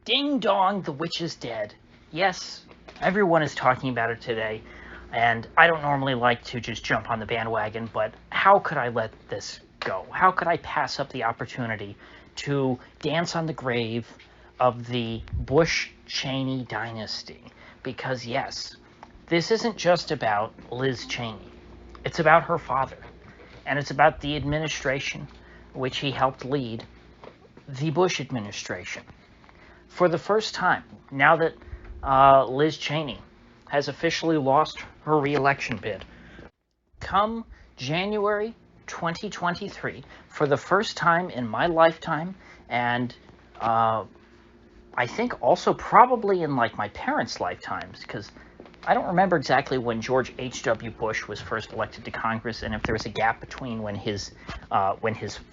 Ding dong, the witch is dead. Yes, everyone is talking about it today, and I don't normally like to just jump on the bandwagon, but how could I let this go? How could I pass up the opportunity to dance on the grave of the Bush-Cheney dynasty? Because yes, this isn't just about Liz Cheney. It's about her father, and it's about the administration which he helped lead, the Bush administration. For the first time, now that Liz Cheney has officially lost her re-election bid, come January 2023, for the first time in my lifetime, and I think also probably in like my parents' lifetimes, because I don't remember exactly when George H.W. Bush was first elected to Congress, and if there was a gap between when his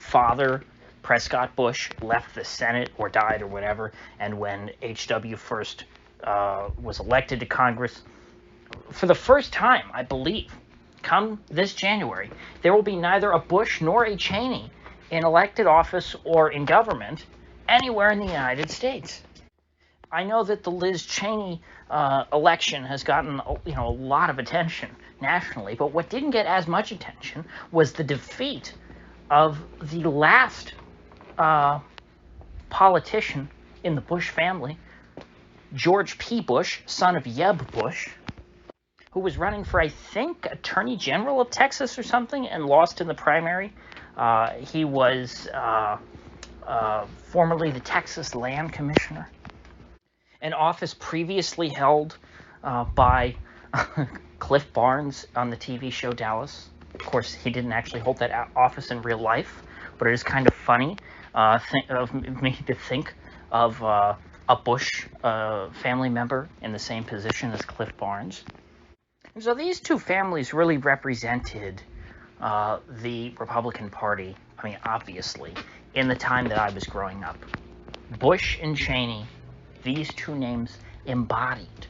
father, Prescott Bush, left the Senate or died or whatever, and when H.W. first was elected to Congress. For the first time, I believe, come this January, there will be neither a Bush nor a Cheney in elected office or in government anywhere in the United States. I know that the Liz Cheney election has gotten a lot of attention nationally, but what didn't get as much attention was the defeat of the last politician in the Bush family, George P. Bush, son of Jeb Bush, who was running for, I think, Attorney General of Texas or something, and lost in the primary. He was formerly the Texas Land Commissioner, an office previously held by Cliff Barnes on the TV show Dallas. Of course, he didn't actually hold that office in real life, but it is kind of funny of me to think of a Bush family member in the same position as Cliff Barnes. And so these two families really represented the Republican Party, I mean, obviously, in the time that I was growing up. Bush and Cheney, these two names embodied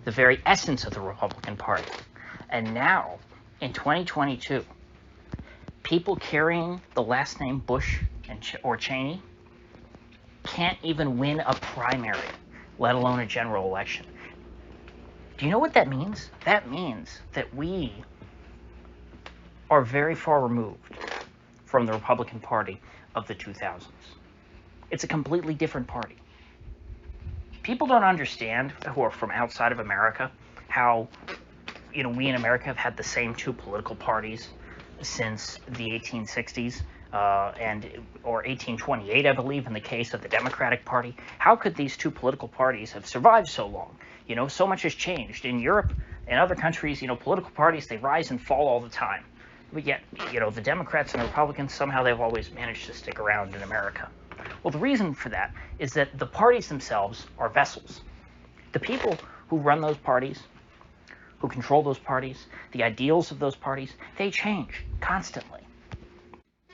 the very essence of the Republican Party. And now, in 2022, people carrying the last name Bush or Cheney can't even win a primary, let alone a general election. Do you know what that means? That means that we are very far removed from the Republican Party of the 2000s. It's a completely different party. People don't understand, who are from outside of America, how we in America have had the same two political parties since the 1860s, or 1828, I believe, in the case of the Democratic Party. How could these two political parties have survived so long? So much has changed. In Europe and other countries, political parties, they rise and fall all the time. But yet, the Democrats and the Republicans, somehow they've always managed to stick around in America. Well, the reason for that is that the parties themselves are vessels. The people who run those parties, who control those parties, the ideals of those parties, they change constantly.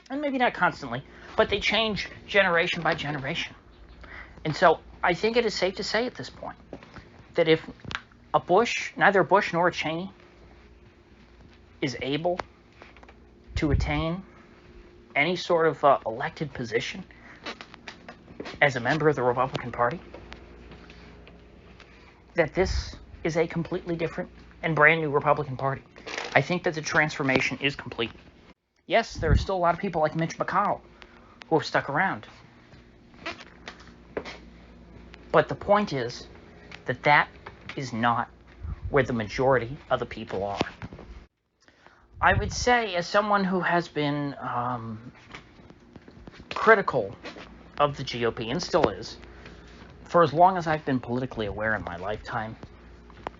And maybe not constantly, but they change generation by generation. And so I think it is safe to say at this point that if neither a Bush nor a Cheney is able to attain any sort of elected position as a member of the Republican Party, that this is a completely different and brand new Republican Party. I think that the transformation is complete. Yes, there are still a lot of people like Mitch McConnell who have stuck around. But the point is that that is not where the majority of the people are. I would say, as someone who has been critical of the GOP, and still is, for as long as I've been politically aware in my lifetime,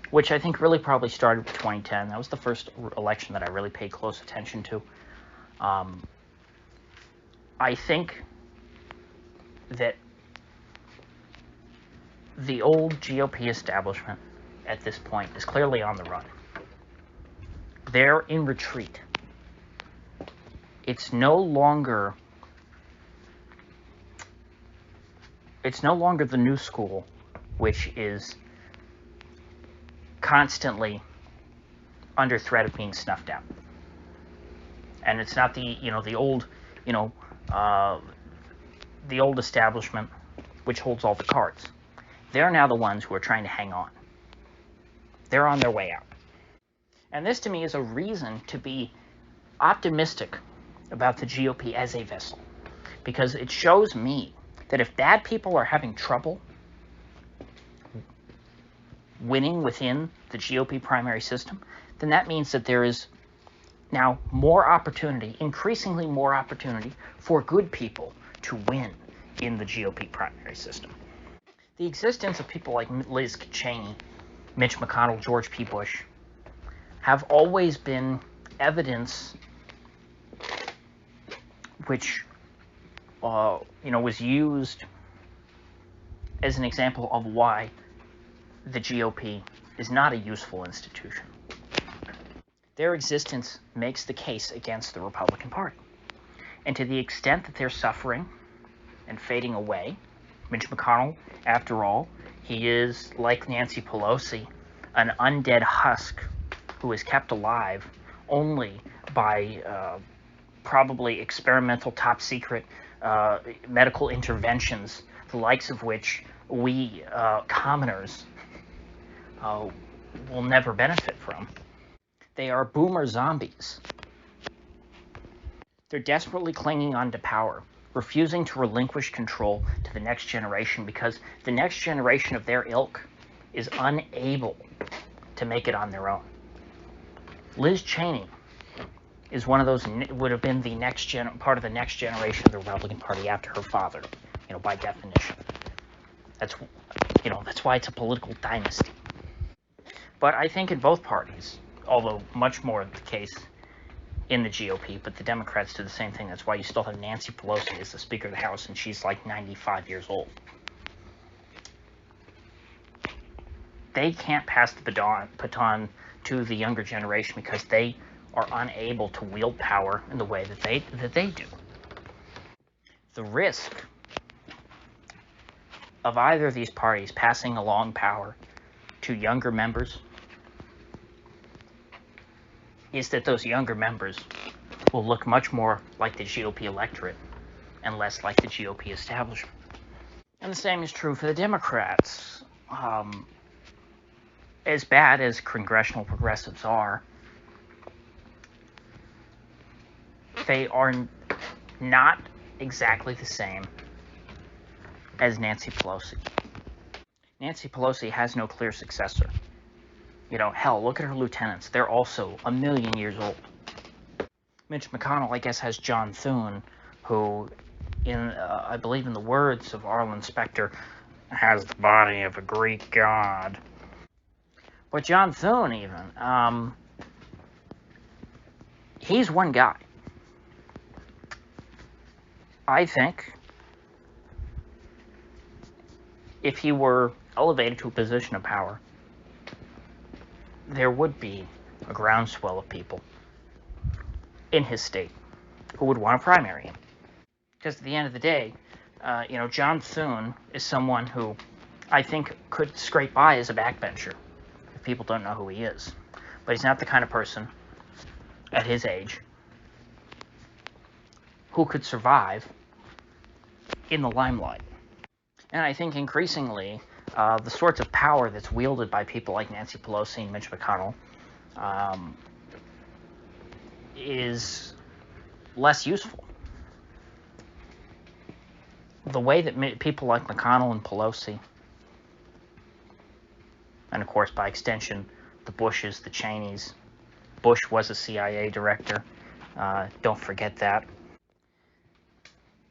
which I think really probably started with 2010. That was the first election that I really paid close attention to. I think that the old GOP establishment at this point is clearly on the run. They're in retreat. It's no longer the new school, which is constantly under threat of being snuffed out. And it's not the old establishment which holds all the cards. They're now the ones who are trying to hang on. They're on their way out. And this, to me, is a reason to be optimistic about the GOP as a vessel. Because it shows me that if bad people are having trouble winning within the GOP primary system, then that means that there is now more opportunity, increasingly more opportunity, for good people to win in the GOP primary system. The existence of people like Liz Cheney, Mitch McConnell, George P. Bush, have always been evidence which was used as an example of why the GOP is not a useful institution. Their existence makes the case against the Republican Party. And to the extent that they're suffering and fading away, Mitch McConnell, after all, he is, like Nancy Pelosi, an undead husk who is kept alive only by probably experimental top-secret medical interventions, the likes of which we commoners will never benefit from. They are boomer zombies. They're desperately clinging on to power, refusing to relinquish control to the next generation because the next generation of their ilk is unable to make it on their own. Liz Cheney is one of those, would have been the part of the next generation of the Republican Party after her father, by definition. That's why it's a political dynasty. But I think in both parties, although much more the case in the GOP, but the Democrats do the same thing. That's why you still have Nancy Pelosi as the Speaker of the House, and she's like 95 years old. They can't pass the baton to the younger generation because they are unable to wield power in the way that they do. The risk of either of these parties passing along power to younger members is that those younger members will look much more like the GOP electorate and less like the GOP establishment. And the same is true for the Democrats. As bad as congressional progressives are, they are not exactly the same as Nancy Pelosi. Nancy Pelosi has no clear successor. Hell, look at her lieutenants. They're also a million years old. Mitch McConnell, I guess, has John Thune, who, I believe in the words of Arlen Specter, has the body of a Greek god. But John Thune, even, he's one guy. I think if he were elevated to a position of power, there would be a groundswell of people in his state who would want to primary him. Because at the end of the day, John Thune is someone who I think could scrape by as a backbencher if people don't know who he is. But he's not the kind of person at his age who could survive in the limelight. And I think increasingly, the sorts of power that's wielded by people like Nancy Pelosi and Mitch McConnell is less useful. The way that people like McConnell and Pelosi, and of course by extension the Bushes, the Cheneys, Bush was a CIA director, don't forget that,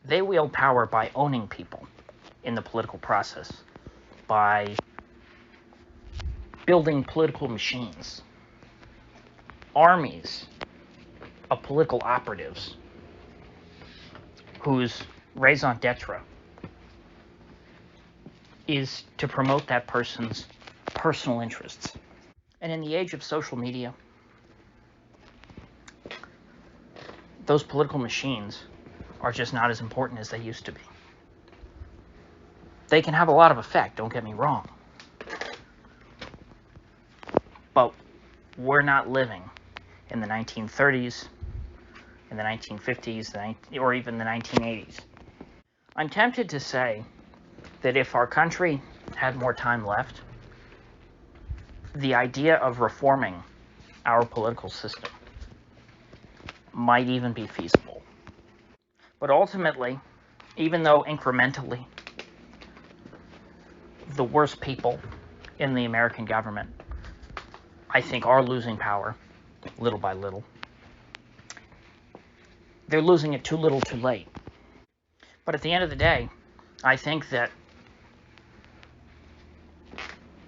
they wield power by owning people in the political process, by building political machines, armies of political operatives whose raison d'etre is to promote that person's personal interests. And in the age of social media, those political machines are just not as important as they used to be. They can have a lot of effect, don't get me wrong. But we're not living in the 1930s, in the 1950s, or even the 1980s. I'm tempted to say that if our country had more time left, the idea of reforming our political system might even be feasible. But ultimately, even though incrementally the worst people in the American government, I think, are losing power little by little, they're losing it too little too late. But at the end of the day, I think that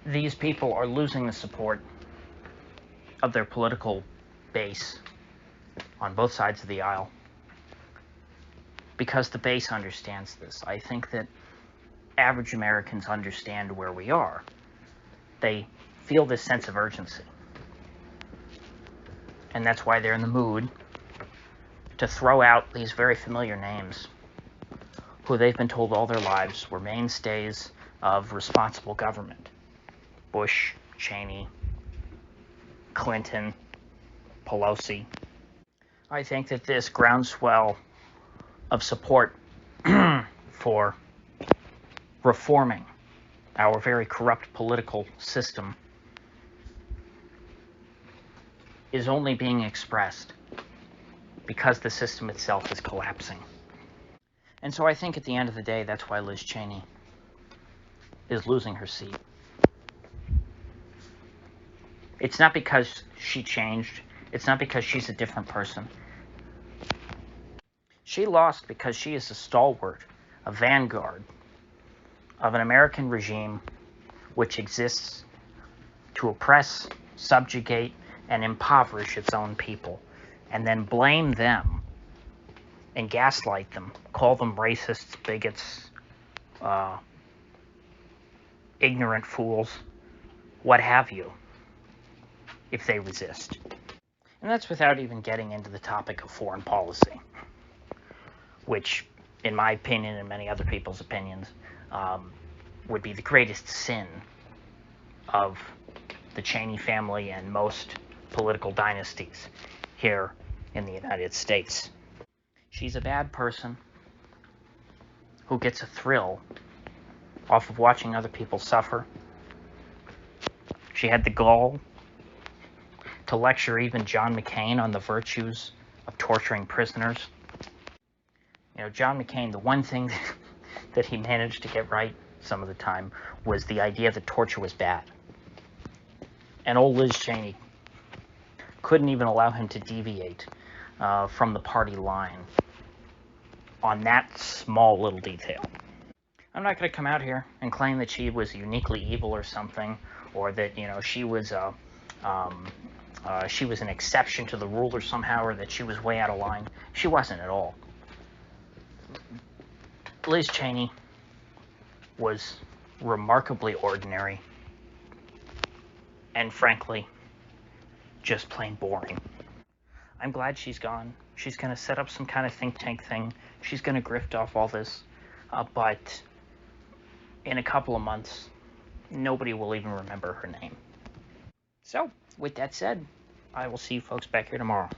these people are losing the support of their political base on both sides of the aisle because the base understands this. I think that average Americans understand where we are. They feel this sense of urgency. And that's why they're in the mood to throw out these very familiar names who they've been told all their lives were mainstays of responsible government. Bush, Cheney, Clinton, Pelosi. I think that this groundswell of support for reforming our very corrupt political system is only being expressed because the system itself is collapsing. And so I think at the end of the day, that's why Liz Cheney is losing her seat. It's not because she changed. It's not because she's a different person. She lost because she is a stalwart, a vanguard of an American regime which exists to oppress, subjugate, and impoverish its own people, and then blame them and gaslight them, call them racists, bigots, ignorant fools, what have you, if they resist. And that's without even getting into the topic of foreign policy, which, in my opinion and many other people's opinions, would be the greatest sin of the Cheney family and most political dynasties here in the United States. She's a bad person who gets a thrill off of watching other people suffer. She had the gall to lecture even John McCain on the virtues of torturing prisoners. You know, John McCain, the one thing that he managed to get right some of the time was the idea that torture was bad. And old Liz Cheney couldn't even allow him to deviate from the party line on that small little detail. I'm not going to come out here and claim that she was uniquely evil or something, or that, you know, she was an exception to the rule or somehow, or that she was way out of line. She wasn't at all. Liz Cheney was remarkably ordinary and, frankly, just plain boring. I'm glad she's gone. She's going to set up some kind of think tank thing. She's going to grift off all this. But in a couple of months, nobody will even remember her name. So, with that said, I will see you folks back here tomorrow.